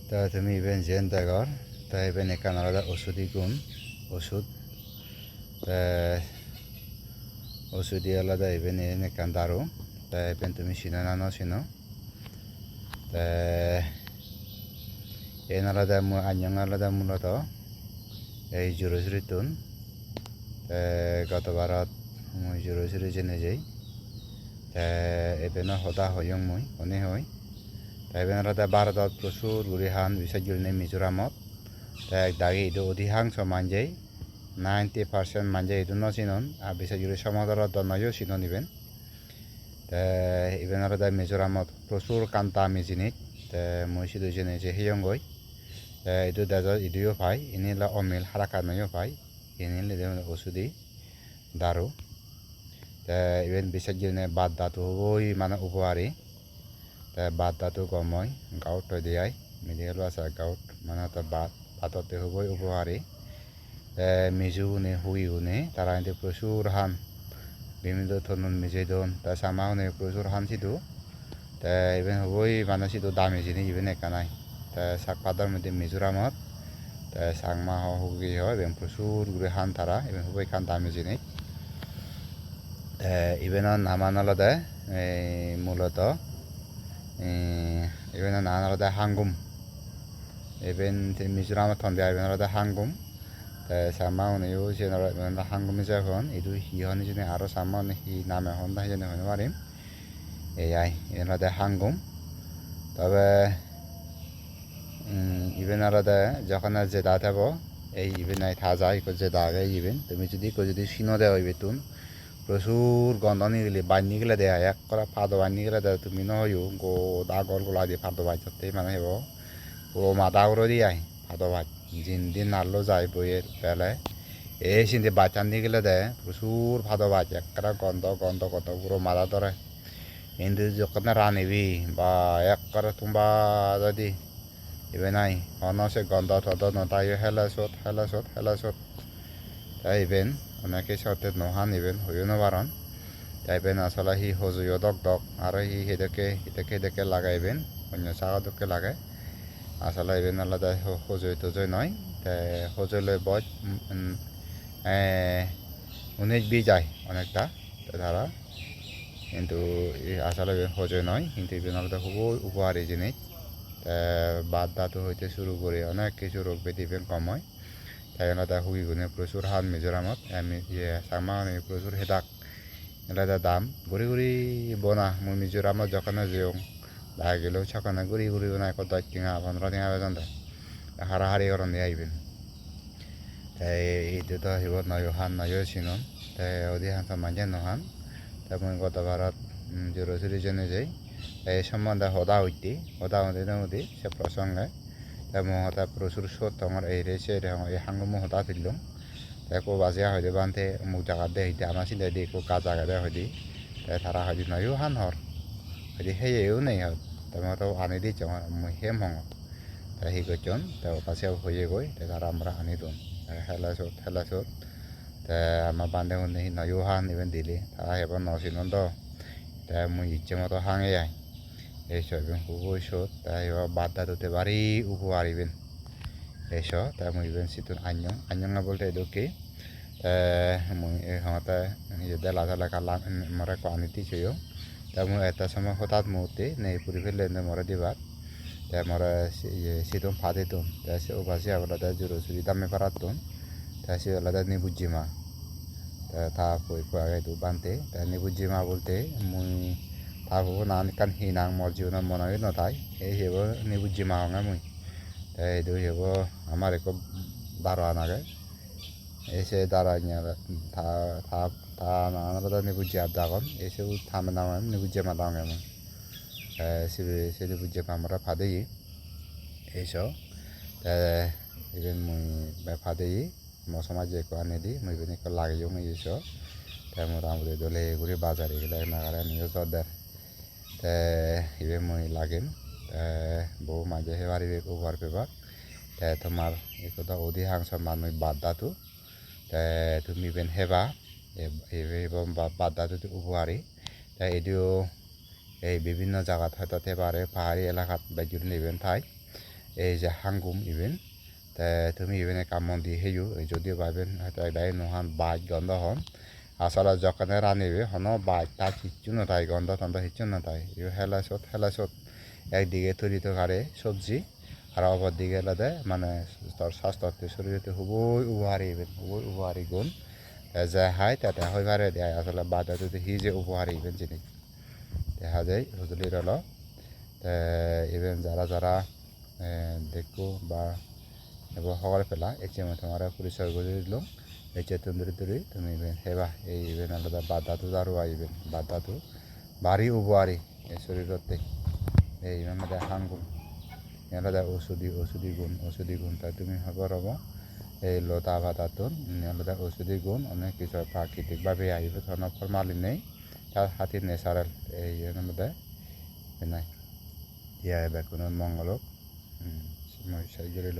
তা তুমি even gen দাগর তা ইভেন একান আলাদা ওষুধি গুণ ওষুধ তা ওষুধি আলাদা ইভেন একান দারু তা ইভেন তুমি সিনো না সিনো তা এন আলাদা আঞ্জং আলাদা মূলত এই জুরুজুরি তুন গতবারত মই জুরুজুরি জেনে যাই তা ইভেন হদা হয়ং মই অনে হয় তা ইভেন আলাদা ভারতত প্রচুর গুড়িহান বিশেষজ্ঞ মিজোরামত তা দাগে ইদু অধিকাংশ মানজাই 90% মানজাই ইদু নচিনন আর বিশেষজ্ঞ সমাদরত নয় চিনন ইভেন তা ইভেন আলাদা মিজোরামত প্রচুর কান্তা মিজিনিক তা মই সিদু জেনে যে হিয়ংগই ইদু দাজত ইদুও পাই ইনিলা অমিল হারাকা নয় পাই ইনিল ওষুধি দারু তা ইভেন বিশেষজ্ঞ বাদ দাতু হবই মানে উপহারি তা বাদ দাতু গময় গাউট তৈ দিয়াই মেডিকেল আছে গাউট মানে তো বাদতে হবই উপহারি মিজু হুনে হুই হুনে তারা কিন্তু প্রচুর হান বিভিন্ন ধরনের মিজে দন তা সামা হুনে প্রচুর হান সিধু তা ইভেন হবই মানে সিধু দামি জিনিস ইভেন একা নাই তা শাক পাতার মধ্যে মিজোরামত তা সাংমা হুগি হয় এবং প্রচুর গুড়ি হান তারা ইভেন হবই খান দামি জিনিস ইভেনের নামান আলাদা মূলত ইভেনের নাম আলাদা হাঙ্গুম ইভেন মিজোরামত থন্দিয়া ইভেন আলাদা হাঙ্গুম সামা উনিও যেন হাঙ্গুমি যখন ইদু হিহনি যেন আরো সামা হি নামে হন তাই যেন হইতে পারিম এই আলাদা হাঙ্গুম তবে ইভেন আলাদা যখন যে দা থাকব এই ইভেন আই থাজা যে দাগে ইভেন তুমি যদি সিনো দেওয়া হইবে তুন প্রচুর গন্ধ নিয়ে গেলে বান্নি গেলে দেয় এক করা ফাদো বান্নি গেলে দেয় তুমি নহইও গো দা গল গোলা দিয়ে ফাদো বাজতে মানে হেব পুরো মাথা করে দিয়ে ফাদো বাজ দিন নাড়লো যায় বইয়ের বেলায় এই সিন্ধে বাচ্চান দিয়ে গেলে দেয় প্রচুর ফাদো বাজ একটা গন্ধ কত পুরো মাথা ধরে কিন্তু যখন রানিবি বা এক করে তোমা যদি ইভেন নাই অনসে গন্ধ থদ নতাই হেলাসত তাই ইভেন অনেকে সাথে নহান ইভেন হইও নবারণ তাই ইভেন আসলে হি হজুও দক আর হি হেদেকে লাগাইবেন অন্য সাগাদকে লাগায় আসলে ইভেন আলাদা হজুই টজুই নয় তাই হজুলৈ বয় 19-20 যায় অনেকটা তারা কিন্তু আসলে হজুই নয় কিন্তু ইভেন আলাদা খুবই উপহারী জিনিস বাদ দাঁতু হইতে শুরু করে অনেক কিছু রোগ ব্যাধি ইভেন কম হয় তাই আলাদা হুগি গুনে প্রচুর হান মিজোরামত সামা প্রচুর হেদাক আলাদা দাম গুড়ি বনা মই মিজোরামত যখন যেও দেখা গেলেও সকানে গুড়ি বনাই কত 10 টিঙা 15 টিঙা বেতন দেয় হারাহারি করেন দিয়ে আইবেন তাই এইটো তো আহিব হান নয় চিনন তাই অধিকাংশ মানুহে নহান তাই মই গতবাৰত জুরুজুরি জেনে যাই এই সম্বন্ধে হদা হইতে সে প্রসঙ্গে তাই মহতা প্রচুর সত আমার এই রেছে এই হাঙ্গুমু হতা ফিরলাম তাই কো বাজিয়া হইতে বানতে মুখ জায়গা দে হইতে আমার চিন্তা দিয়ে কো কাজ জায়গা দেওয়া হইতে তাই তারা হইতে নয়ও হান হর হইতে হেয়েও নেই হত তাই মতো আনি দিচ্ছ আমার মই হেম হঙ তাই হি করছন তাই কাছে হয়ে গই তাই তারা আমরা আনি দন হেলাসত তাই আমার বান্ধে হনে নয়ও হান ইভেন দিলে তারা এবার নসিনন তো তাই মই ইচ্ছে মতো হাঙে যায় এইসব এবং খুবই সত তাই এবার বাদ দাঁতে বাড়ি উপহারিবেন এইসব তাই মই ইভেন সিতুন আঞ্জং বলতে এদুকে মই হতে নিজেদের লাজা কালাম মরে আনি দিছও তাই মই এটা সময় হঠাৎ মুহূর্তে নেই পুরি ফেললে মরে দিবার তাই মরে সিতুন ফাঁদে তুন তাই সে ওভাসি আলাদা জুরুজুরি দামে পারাতুন তাই সে আলাদা নিবুজিমা তা আগে তো বানতে তাই নিবুজিমা বলতে মই তাবো নান kan hinang morjiuna monai no tai e hebo nibuji maanga mui tai do hebo amare ko dara nage ese dara nya ta na da nibuji abdagon ese u thame na nibuji ma dange mu se nibuji pamara phadei eso ta even mui ba phadei mo samaje ko anedi mui bene ko lagiyo mui eso ta mo ramure dole guri bazare gila na gara niyo sodar ইবে মই লাগিম বহু মাঝে হেবারি over paper তোমার এই কথা অধিকাংশ মানুষ বাদ Datuk তুমি বেন হেবা এবং বাদ দাতু উপহারি এদিও এই বিভিন্ন জায়গাত হয়তো হেবারে পাহাড়ি এলাকাত বাইজুর নিবেন ঠাই এই যে হাঙ্গুম ইভেন তে তুমি ইভেনে কামন দি হেয়ু যদিও ভাবেন হয়তো একদাই নহান বাজ গন্ধ হন আসলে যখন রানিবে হন বাজ তা হিচ্ছু না তাই গন্ধ টন্ধ হিচ্ছু না তাই ইউ হেলাসত একদিকে তৈরি তো কারে সবজি আর অপর দিকে এলাদে মানে তোর স্বাস্থ্য শরীরে খুবই উপহারী গুণ যে হাই তাতে হইবারে দেয় আসলে বাজারে তো হি যে উপহারী ইভেন জিনিস দেখা যায় হুজুলির হলো ইভেন যারা দেখো বা এবার হওয়ার পেলা এই যে তোমার পরিচয় করে দিলাম এই যে তুমি ইভেন হেবা এই ইভেন আলাদা বাদাতু দারু ইভেন বাদাতু ভারী উপহারী এই শরীরতে এই আমাদের হাঙ্গুম আলাদা ঔষধি গুণ তাই তুমি খবর হব এই লতা পাতাটোর আলাদা ঔষধি গুণ অনেক কিছু প্রাকৃতিকভাবে আহিব ধৰণৰ ফৰ্মালিন নেই তার হাতির ন্যাচারাল এই মধ্যে নাই ইয়া এবার কোনো মঙ্গলক মই চাই গেল